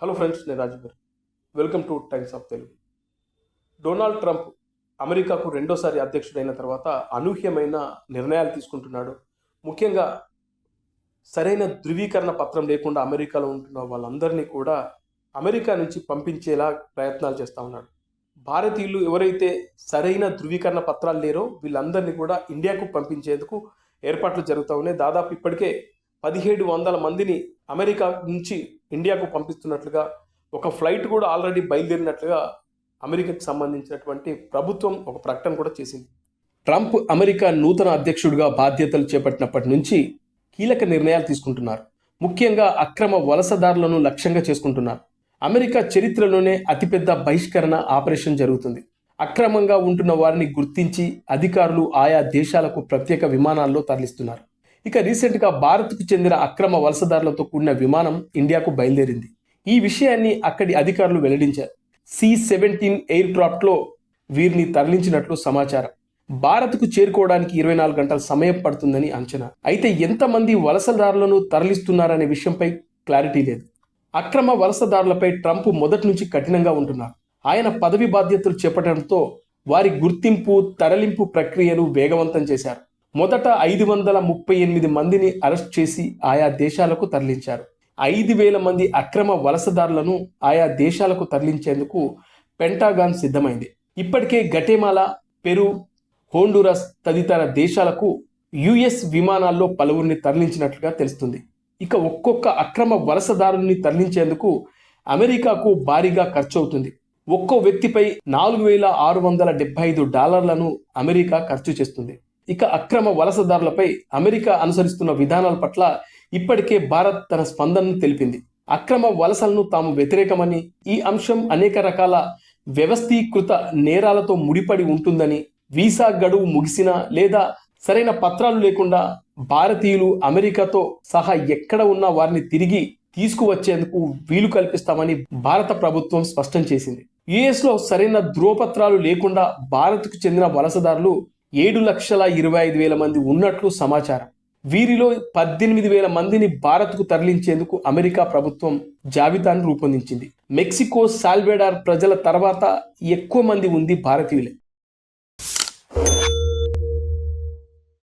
Hello friends, నేను రాజు గారు. Welcome two times of Telugu. Donald Trump అమెరికాకు రెండోసారి అధ్యక్షుడైన తర్వాత అనూహ్యమైన నిర్ణయాలు తీసుకుంటున్నాడు. ముఖ్యంగా సరైన ధృవీకరణ పత్రం లేకుండా అమెరికాలో ఉంటున్న వాళ్ళందరినీ కూడా అమెరికా నుంచి పంపించేలా ప్రయత్నాలు చేస్తూ ఉన్నాడు. భారతీయులు ఎవరైతే సరైన ధృవీకరణ పత్రాలు లేరో వీళ్ళందరినీ కూడా ఇండియాకు పంపించేందుకు ఏర్పాట్లు జరుగుతూ ఉన్నాయి. దాదాపు ఇప్పటికే 1700 మందిని అమెరికా నుంచి ఇండియాకు పంపిస్తున్నట్లుగా, ఒక ఫ్లైట్ కూడా ఆల్రెడీ బయలుదేరినట్లుగా అమెరికాకు సంబంధించినటువంటి ప్రభుత్వం ఒక ప్రకటన కూడా చేసింది. ట్రంప్ అమెరికా నూతన అధ్యక్షుడిగా బాధ్యతలు చేపట్టినప్పటి నుంచి కీలక నిర్ణయాలు తీసుకుంటున్నారు. ముఖ్యంగా అక్రమ వలసదారులను లక్ష్యంగా చేసుకుంటున్నారు. అమెరికా చరిత్రలోనే అతిపెద్ద బహిష్కరణ ఆపరేషన్ జరుగుతుంది. అక్రమంగా ఉంటున్న వారిని గుర్తించి అధికారులు ఆయా దేశాలకు ప్రత్యేక విమానాల్లో తరలిస్తున్నారు. ఇక రీసెంట్గా భారత్కు చెందిన అక్రమ వలసదారులతో కూడిన విమానం ఇండియాకు బయలుదేరింది. ఈ విషయాన్ని అక్కడి అధికారులు వెల్లడించారు. C-17 ఎయిర్ క్రాఫ్ట్లో వీరిని తరలించినట్లు సమాచారం. భారత్కు చేరుకోవడానికి 24 గంటల సమయం పడుతుందని అంచనా. అయితే ఎంతమంది వలసదారులను తరలిస్తున్నారనే విషయంపై క్లారిటీ లేదు. అక్రమ వలసదారులపై ట్రంప్ మొదటి నుంచి కఠినంగా ఉంటున్నారు. ఆయన పదవి బాధ్యతలు చేపట్టడంతో వారి గుర్తింపు, తరలింపు ప్రక్రియను వేగవంతం చేశారు. మొదట 538 మందిని అరెస్ట్ చేసి ఆయా దేశాలకు తరలించారు. 5,000 మంది అక్రమ వలసదారులను ఆయా దేశాలకు తరలించేందుకు పెంటాగాన్ సిద్ధమైంది. ఇప్పటికే గటేమాలా, పెరు, హోండురస్ తదితర దేశాలకు US విమానాల్లో పలువురిని తరలించినట్లుగా తెలుస్తుంది. ఇక ఒక్కొక్క అక్రమ వలసదారుని తరలించేందుకు అమెరికాకు భారీగా ఖర్చు అవుతుంది. ఒక్కో వ్యక్తిపై $4,675 అమెరికా ఖర్చు చేస్తుంది. ఇక అక్రమ వలసదారులపై అమెరికా అనుసరిస్తున్న విధానాల పట్ల ఇప్పటికే భారత్ తన స్పందనను తెలిపింది. అక్రమ వలసలను తాము వ్యతిరేకమని, ఈ అంశం అనేక రకాల వ్యవస్థీకృత నేరాలతో ముడిపడి ఉంటుందని, వీసా గడువు ముగిసినా లేదా సరైన పత్రాలు లేకుండా భారతీయులు అమెరికాతో సహా ఎక్కడ ఉన్నా వారిని తిరిగి తీసుకువచ్చేందుకు వీలు కల్పిస్తామని భారత ప్రభుత్వం స్పష్టం చేసింది. యుఎస్లో సరైన ధృవపత్రాలు లేకుండా భారత్కు చెందిన వలసదారులు 7,25,000 మంది ఉన్నట్లు సమాచారం. వీరిలో 18,000 మందిని భారత్కు తరలించేందుకు అమెరికా ప్రభుత్వం జాబితాను రూపొందించింది. మెక్సికో, సాల్వెడార్ ప్రజల తర్వాత ఎక్కువ మంది ఉంది భారతీయులే.